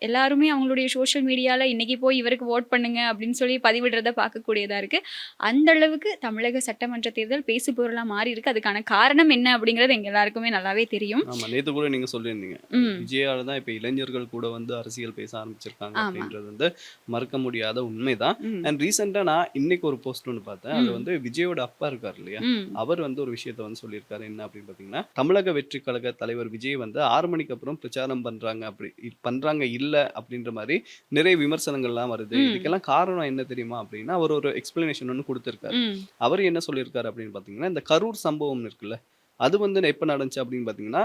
எல்லாருமே அவங்களுடைய சோஷியல் மீடியால இன்னைக்கு போய் இவருக்கு ஓட் பண்ணுங்க அப்படின்னு சொல்லி பதிவிடுறத பார்க்கக்கூடியதா இருக்கு. அந்த அளவுக்கு தமிழக சட்டமன்ற தேர்தல் பேசு பொருளா மாறி இருக்கு. அதுக்கான காரணம் என்ன அப்படிங்கிறது எங்க எல்லாருக்குமே நல்லாவே தெரியும். ஆமா, நேத்து கூட நீங்க சொல்லியிருந்தீங்க. விஜயால தான் இப்ப இளைஞர்கள் கூட வந்து அரசியல் பேச ஆரம்பிச்சிருக்காங்க அப்படின்றது வந்து மறக்க முடியாத உண்மைதான். அண்ட் ரீசெண்டா நான் இன்னைக்கு ஒரு போஸ்ட் ஒன்று பார்த்தேன். அது வந்து விஜயோட அப்பா இருக்காரு இல்லையா, அவர் வந்து ஒரு விஷயத்த வந்து சொல்லியிருக்காரு. என்ன அப்படின்னு பாத்தீங்கன்னா, தமிழக வெற்றி கழக தலைவர் விஜய் வந்து 6 மணிக்கு அப்புறம் பிரச்சாரம் பண்றாங்க இல்ல அப்படின்ற மாதிரி நிறைய விமர்சனங்கள்லாம் வருது. இதுக்கெல்லாம் காரணம் என்ன தெரியுமா அப்படின்னா, அவர் ஒரு எக்ஸ்பிளனேஷன் ஒன்று கொடுத்திருக்காரு. அவர் என்ன சொல்லியிருக்காரு அப்படின்னு பாத்தீங்கன்னா, இந்த கரூர் சம்பவம் இருக்குல்ல, அது வந்து எப்ப நடந்துச்சு அப்படின்னு பாத்தீங்கன்னா,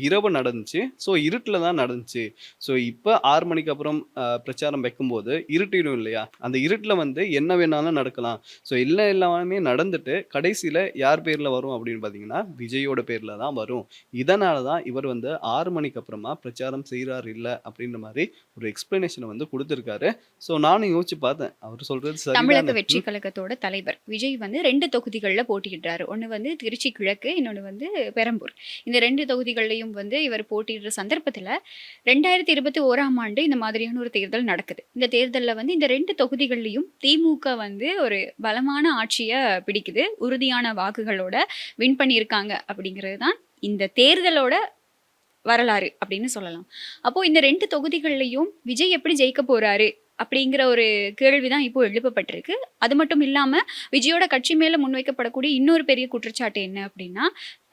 இரவு நடந்துச்சு. ஸோ இருட்டுல தான் நடந்துச்சு. ஸோ இப்ப 6 மணிக்கு அப்புறம் பிரச்சாரம் வைக்கும்போது இருட்டிடும் இல்லையா? அந்த இருட்டுல வந்து என்ன வேணாலும் நடக்கலாம். ஸோ எல்லாமே நடந்துட்டு கடைசியில யார் பேர்ல வரும் அப்படின்னு பார்த்தீங்கன்னா, விஜயோட பேர்ல தான் வரும். இதனால தான் இவர் வந்து 6 மணிக்கு அப்புறமா பிரச்சாரம் செய்றார் இல்ல அப்படின்ற மாரி ஒரு எக்ஸ்பிளனேஷன வந்து குடுத்திருக்காரு. ஸோ நானும் யோசிச்சு பார்த்தேன். அவர் சொல்றது தமிழக சரிதானே. வெற்றி கழகத்தோட தலைவர் விஜய் வந்து 2 தொகுதிகள்ல போட்டியிடுறாரு. ஒண்ணு வந்து திருச்சி கிழக்கு, இன்னொன்னு வந்து பெரம்பூர். இந்த 2 தொகுதிகள்லயும் வந்து இவர் போட்டியிடுற சந்தர்ப்பத்துல 2021ஆம் ஆண்டு இந்த மாதிரியான ஒரு தேர்தல் நடக்குது. இந்த தேர்தல்ல வந்து இந்த 2 தொகுதிகள்லயும் திமுக வந்து ஒரு பலமான ஆட்சிய பிடிக்குது. உறுதியான வாக்குகளோட வின் பண்ணியிருக்காங்க அப்படிங்கிறது தான் இந்த தேர்தலோட வரலாறு அப்படின்னு சொல்லலாம். அப்போ இந்த 2 தொகுதிகள்லயும் விஜய் எப்படி ஜெயிக்க போறாரு? அப்படிங்கிற ஒரு கேள்விதான் இப்போ எழுப்பப்பட்டிருக்கு. அது மட்டும் இல்லாம விஜயோட கட்சி மேல முன்வைக்கப்படக்கூடிய இன்னொரு பெரிய குற்றச்சாட்டு என்ன அப்படின்னா,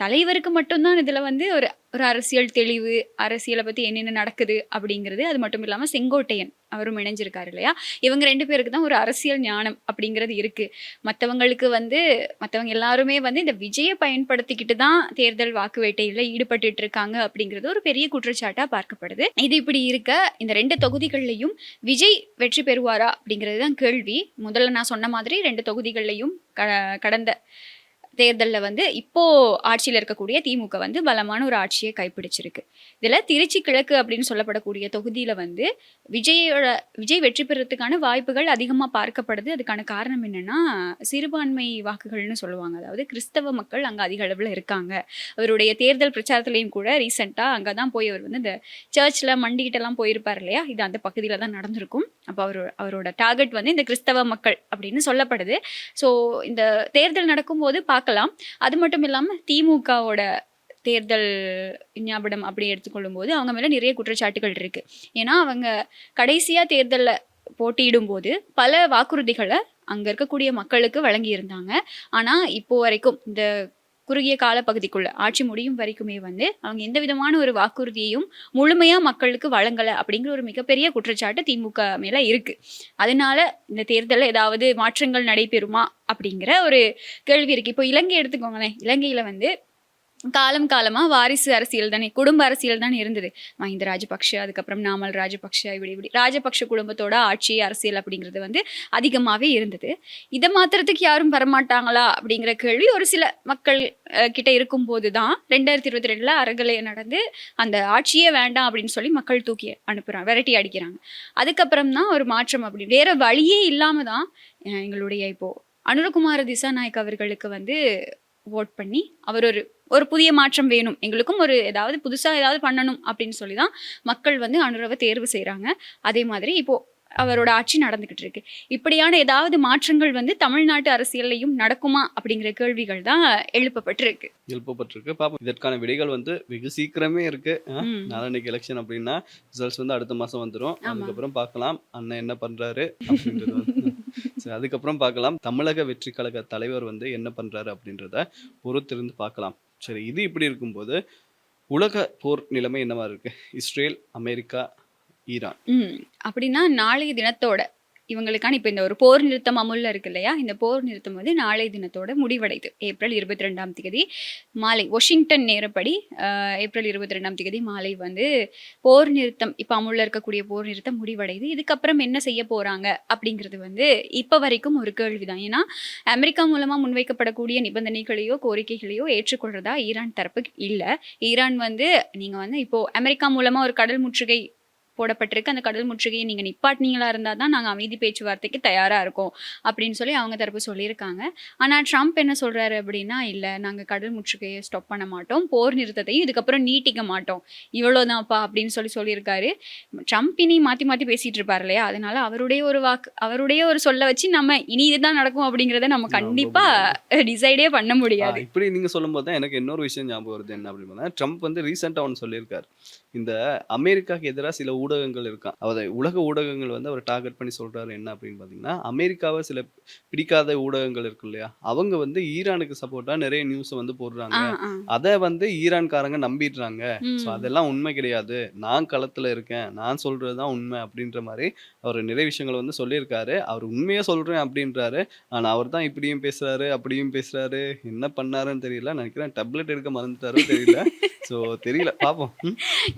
தலைவருக்கு மட்டும் தான் இதுல வந்து ஒரு ஒரு அரசியல் தெளிவு, அரசியல பத்தி என்னென்ன நடக்குது அப்படிங்கிறது. அது மட்டும் இல்லாம செங்கோட்டையன் அவரும் இணைஞ்சிருக்காரு இல்லையா? இவங்க 2 பேருக்கு தான் ஒரு அரசியல் ஞானம் அப்படிங்கிறது இருக்கு. மத்தவங்களுக்கு வந்து மத்தவங்க எல்லாருமே வந்து இந்த விஜய பயன்படுத்திக்கிட்டு தான் தேர்தல் வாக்கு வேட்டையில ஈடுபட்டுட்டு இருக்காங்க அப்படிங்கிறது ஒரு பெரிய குற்றச்சாட்டா பார்க்கப்படுது. இது இப்படி இருக்க இந்த 2 தொகுதிகள்லயும் விஜய் வெற்றி பெறுவாரா அப்படிங்கிறது தான் கேள்வி. முதல்ல நான் சொன்ன மாதிரி 2 தொகுதிகள்லயும் கடந்த தேர்தல்ல வந்து இப்போ ஆட்சியில இருக்கக்கூடிய திமுக வந்து பலமான ஒரு ஆட்சியை கைப்பிடிச்சிருக்கு. இதுல திருச்சி கிழக்கு அப்படின்னு சொல்லப்படக்கூடிய தொகுதியில வந்து விஜய் வெற்றி பெறதுக்கான வாய்ப்புகள் அதிகமா பார்க்கப்படுது. அதுக்கான காரணம் என்னன்னா, சிறுபான்மை வாக்குகள்னு சொல்லுவாங்க. அதாவது கிறிஸ்தவ மக்கள் அங்க அதிக அளவுல இருக்காங்க. அவருடைய தேர்தல் பிரச்சாரத்திலையும் கூட ரீசெண்டா அங்கதான் போய் அவர் வந்து இந்த சர்ச்ல மண்டிகிட்ட எல்லாம் போயிருப்பார் இல்லையா? இது அந்த பகுதியில தான் நடந்திருக்கும். அப்போ அவரோட டார்கெட் வந்து இந்த கிறிஸ்தவ மக்கள் அப்படின்னு சொல்லப்படுது. ஸோ இந்த தேர்தல் நடக்கும்போது பார்க்கலாம். அது மட்டும் இல்லாம திமுகவோட தேர்தல் ஞாபகம் அப்படி எடுத்துக்கொள்ளும் போது அவங்க மேல நிறைய குற்றச்சாட்டுகள் இருக்கு. ஏன்னா அவங்க கடைசியா தேர்தல்ல போட்டியிடும் போது பல வாக்குறுதிகளை அங்க இருக்கக்கூடிய மக்களுக்கு வழங்கி இருந்தாங்க. ஆனா இப்போ வரைக்கும் இந்த குறுகிய கால பகுதிக்குள்ள ஆட்சி முடியும் வரைக்குமே வந்து அவங்க எந்த விதமான ஒரு வாக்குறுதியையும் முழுமையா மக்களுக்கு வழங்கல அப்படிங்கிற ஒரு மிகப்பெரிய குற்றச்சாட்டு திமுக மேல இருக்கு. அதனால இந்த தேர்தலில் ஏதாவது மாற்றங்கள் நடைபெறுமா அப்படிங்கிற ஒரு கேள்வி இருக்கு. இப்போ இலங்கை எடுத்துக்கோங்களேன். இலங்கையில வந்து காலமா வாரிசு அரசியல் தானே, குடும்ப அரசியல் தானே இருந்தது. மஹிந்த ராஜபக்ஷ, அதுக்கப்புறம் நாமல் ராஜபக்ஷ, இப்படி ராஜபக்ஷ குடும்பத்தோட ஆட்சி அரசியல் அப்படிங்கிறது வந்து அதிகமாவே இருந்தது. இதை மாத்துறதுக்கு யாரும் வரமாட்டாங்களா அப்படிங்கிற கேள்வி ஒரு சில மக்கள் கிட்ட இருக்கும்போது தான் 2022 அறகலையை நடந்து அந்த ஆட்சியே வேண்டாம் அப்படின்னு சொல்லி மக்கள் தூக்கி அனுப்புறாங்க, விரட்டி அடிக்கிறாங்க. அதுக்கப்புறம் தான் ஒரு மாற்றம். அப்படி வேற வழியே இல்லாம தான் எங்களுடைய இப்போ அனுரகுமார திசாநாயக் அவர்களுக்கு வந்து ஓட் பண்ணி அவர் ஒரு புதிய மாற்றம் வேணும், எங்களுக்கும் ஒரு ஏதாவது புதுசா ஏதாவது பண்ணணும் அப்படின்னு சொல்லி தான் மக்கள் வந்து அனுரவை தேர்வு செய்யறாங்க. அதே மாதிரி இப்போ அவரோட ஆட்சி நடந்துகிட்டு இருக்கு. இப்படியான ஏதாவது மாற்றங்கள் வந்து தமிழ்நாட்டு அரசியல்லையும் நடக்குமா அப்படிங்கிற கேள்விகள் தான் எழுப்பப்பட்டிருக்கு. பாப்போம். இதற்கான விடைகள் வந்து வெகு சீக்கிரமே இருக்கு. நாளைக்கு எலெக்ஷன் அப்படின்னா ரிசல்ட்ஸ் வந்து அடுத்த மாசம் வந்துடும். அதுக்கப்புறம் பார்க்கலாம் அண்ணன் என்ன பண்றாரு அப்படின்றது வந்து அதுக்கப்புறம் பார்க்கலாம் தமிழக வெற்றி கழக தலைவர் வந்து என்ன பண்றாரு அப்படின்றத பொறுத்திருந்து பார்க்கலாம். சரி, இது இப்படி இருக்கும்போது உலக போர் நிலைமை என்னவா இருக்கு? இஸ்ரேல், அமெரிக்கா, ஈரான் அப்படின்னா நாளைய தினத்தோட இவங்களுக்கான இப்போ இந்த ஒரு போர் நிறுத்தம் அமுல்ல இருக்கு இல்லையா? இந்த போர் நிறுத்தம் வந்து நாளைய தினத்தோட முடிவடைது. ஏப்ரல் 22 மாலை வாஷிங்டன் நேரப்படி ஏப்ரல் 22 மாலை வந்து போர் நிறுத்தம் இப்போ அமுல்ல இருக்கக்கூடிய போர் நிறுத்தம் முடிவடைது. இதுக்கப்புறம் என்ன செய்ய போறாங்க அப்படிங்கிறது வந்து இப்போ வரைக்கும் ஒரு கேள்விதான். ஏன்னா அமெரிக்கா மூலமா முன்வைக்கப்படக்கூடிய நிபந்தனைகளையோ கோரிக்கைகளையோ ஏற்றுக்கொள்றதா ஈரான் தரப்பு இல்லை. ஈரான் வந்து நீங்க வந்து இப்போ அமெரிக்கா மூலமா ஒரு கடல் முற்றுகை போடப்பட்டிருக்கு, அந்த கடல் முற்றுகையை நீங்க நிப்பாட்டினீங்களா இருந்தா தான் நாங்க அமைதி பேச்சுவார்த்தைக்கு தயாரா இருக்கோம் அப்படின்னு சொல்லி அவங்க தரப்பு சொல்லியிருக்காங்க. ஆனா ட்ரம்ப் என்ன சொல்றாரு அப்படின்னா, இல்ல நாங்க கடல் முற்றுகையை ஸ்டாப் பண்ண மாட்டோம், போர் நிறுத்தத்தையும் இதுக்கப்புறம் நீட்டிக்க மாட்டோம், இவ்வளவுதான்ப்பா அப்படின்னு சொல்லியிருக்காரு. ட்ரம்ப் இனி மாத்தி பேசிட்டு இருப்பாரு இல்லையா? அதனால அவருடைய ஒரு சொல்ல வச்சு நம்ம இனி இதுதான் நடக்கும் அப்படிங்கறத நம்ம கண்டிப்பா டிசைடே பண்ண முடியாது. இப்படி நீங்க சொல்லும் போது தான் எனக்கு இன்னொரு விஷயம் ஞாபகம் வருது. என்ன அப்படின்னா, ட்ரம்ப் வந்து ரீசெண்டா ஒன்று சொல்லியிருக்காரு. இந்த அமெரிக்காவுக்கு எதிராக சில ஊடகங்கள் இருக்கான், அதை உலக ஊடகங்கள் வந்து அவர் டார்கெட் பண்ணி சொல்றாரு. என்ன அப்படின்னு பாத்தீங்கன்னா, அமெரிக்காவை சில பிடிக்காத ஊடகங்கள் இருக்கு இல்லையா, அவங்க வந்து ஈரானுக்கு சப்போர்ட்டா நிறைய நியூஸ் வந்து போடுறாங்க, அதை வந்து ஈரான்காரங்க நம்பிடுறாங்க. ஸோ அதெல்லாம் உண்மை கிடையாது, நான் களத்துல இருக்கேன், நான் சொல்றதுதான் உண்மை அப்படின்ற மாதிரி அவர் நிறைய விஷயங்கள் வந்து சொல்லியிருக்காரு. அவர் உண்மையா சொல்றேன் அப்படின்றாரு. ஆனா அவர் தான் இப்படியும் பேசுறாரு அப்படியும் பேசுறாரு. என்ன பண்ணாருன்னு தெரியல. நினைக்கிறேன் டேப்லெட் எடுக்க மறந்துட்டாரோ தெரியல. ஸோ தெரியல, பார்ப்போம்.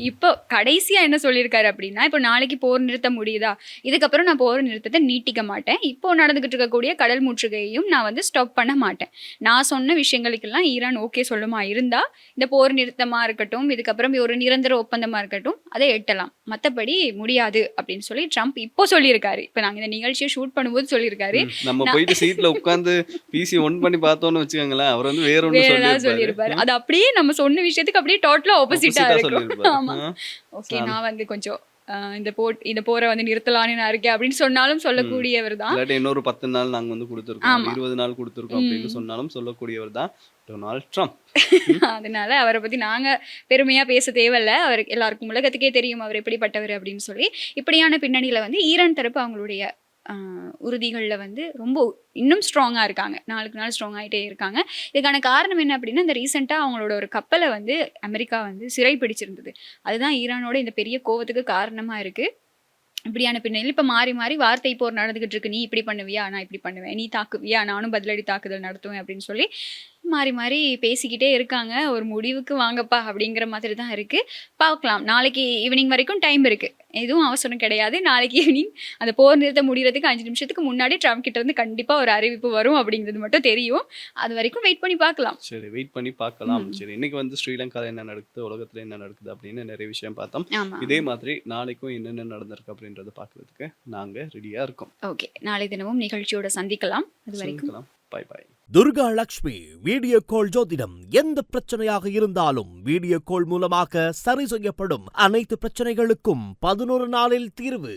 இப்போ கடைசியா என்ன சொல்லியிருக்காரு அப்படின்னா, இப்போ நாளைக்கு போர் நிறுத்தம் முடியுதா, இதுக்கப்புறம் நான் போர் நிறுத்தத்தை நீட்டிக்க மாட்டேன், இப்போ நடந்துகிட்டு இருக்கக்கூடிய கடல் முற்றுகையையும் நான் வந்து ஸ்டாப் பண்ண மாட்டேன், நான் சொன்ன விஷயங்களுக்கெல்லாம் ஈரான் ஓகே சொல்லுமா இருந்தா இந்த போர் நிறுத்தமா இருக்கட்டும், இதுக்கப்புறம் ஒரு நிரந்தர ஒப்பந்தமா இருக்கட்டும், அதை எட்டலாம், மற்றபடி முடியாது அப்படின்னு சொல்லி ட்ரம்ப் இப்போ சொல்லியிருக்காரு. இப்போ நாங்கள் இந்த நிகழ்ச்சியை ஷூட் பண்ணும்போது சொல்லியிருக்காரு. நம்ம போயிட்டு சீட்ல உட்காந்து பிசி ஒன் பண்ணி பார்த்தோம்னு வச்சுக்கோங்களேன், அவர் வந்து வேற ஒன்று சொல்லியிருப்பாரு. அது அப்படியே நம்ம சொன்ன விஷயத்துக்கு அப்படியே டோட்டலா ஆப்போசிட்டா இருக்கும். ஆமா, ஓகே, நான் வந்து கொஞ்சம் இந்த போரை வந்து நிறுத்தலான்னு நான் இருக்கேன் அப்படின்னு சொன்னாலும் சொல்லக்கூடியவர் தான். இல்லாட்டி இன்னொரு 10 நாள் நாங்க வந்து கொடுத்துருக்கோம், ஆமா. 20 நாள் கொடுத்துருக்கோம் அப்படின்னு சொன்னாலும் சொல்லக்கூடியவர் தான் டொனால்ட் ட்ரம்ப். அதனால அவரை பத்தி நாங்க பெருமையா பேச தேவையில்ல. அவர் எல்லாருக்கும் உலகத்துக்கே தெரியும் அவர் எப்படிப்பட்டவர் அப்படின்னு சொல்லி. இப்படியான பின்னணியில வந்து ஈரான் தரப்பு அவங்களுடைய உறுதிகள்ல வந்து ரொம்ப இன்னும் ஸ்ட்ராங்கா இருக்காங்க. நாளுக்கு நாள் ஸ்ட்ராங் ஆகிட்டே இருக்காங்க. இதுக்கான காரணம் என்ன அப்படின்னா, இந்த ரீசெண்டா அவங்களோட ஒரு கப்பலை வந்து அமெரிக்கா வந்து சிறை பிடிச்சிருந்தது. அதுதான் ஈரானோட இந்த பெரிய கோவத்துக்கு காரணமா இருக்கு. இப்படியான பின்னணியில் இப்போ மாறி மாறி வார்த்தை போர் நடந்துகிட்டு இருக்கு. நீ இப்படி பண்ணுவியா, நான் இப்படி பண்ணுவேன், நீ தாக்குவியா, நானும் பதிலடி தாக்குதல் நடத்துவேன் அப்படின்னு சொல்லி மாறி மாறி பேசிக்கிட்டே இருக்காங்க. ஒரு முடிவுக்கு வாங்கப்பா அப்படிங்கிற மாதிரி தான் இருக்கு. பார்க்கலாம். நாளைக்கு ஈவினிங் வரைக்கும் டைம் இருக்கு. எதுவும் அவசரம் கிடையாது. நாளைக்கு ஈவினிங் அந்த போர் நிறுத்தம் முடிகிறதுக்கு 5 நிமிஷத்துக்கு முன்னாடி ட்ரம்ப் கிட்ட இருந்து கண்டிப்பா ஒரு அறிவிப்பு வரும் அப்படிங்கிறது மட்டும் தெரியும். அது வரைக்கும் வெயிட் பண்ணி பார்க்கலாம். சரி, வெயிட் பண்ணி பார்க்கலாம். சரி, இன்னைக்கு வந்து ஸ்ரீலங்காவில் என்ன நடக்குது, உலகத்துல என்ன நடக்குது அப்படின்னு நிறைய விஷயம் பார்த்தோம். ஆமா. இதே மாதிரி நாளைக்கும் என்னென்ன நடந்திருக்கு அப்படின்றத பார்க்கறதுக்கு நாங்க ரெடியா இருக்கோம். ஓகே, நாளை தினமும் நிகழ்ச்சியோட சந்திக்கலாம். அது வரைக்கும் பாய் பாய். துர்கா லட்சுமி வீடியோ கால் ஜோதிடம். எந்த பிரச்சனையாக இருந்தாலும் வீடியோ கால் மூலமாக சரி செய்யப்படும். அனைத்து பிரச்சனைகளுக்கும் 11 நாளில் தீர்வு.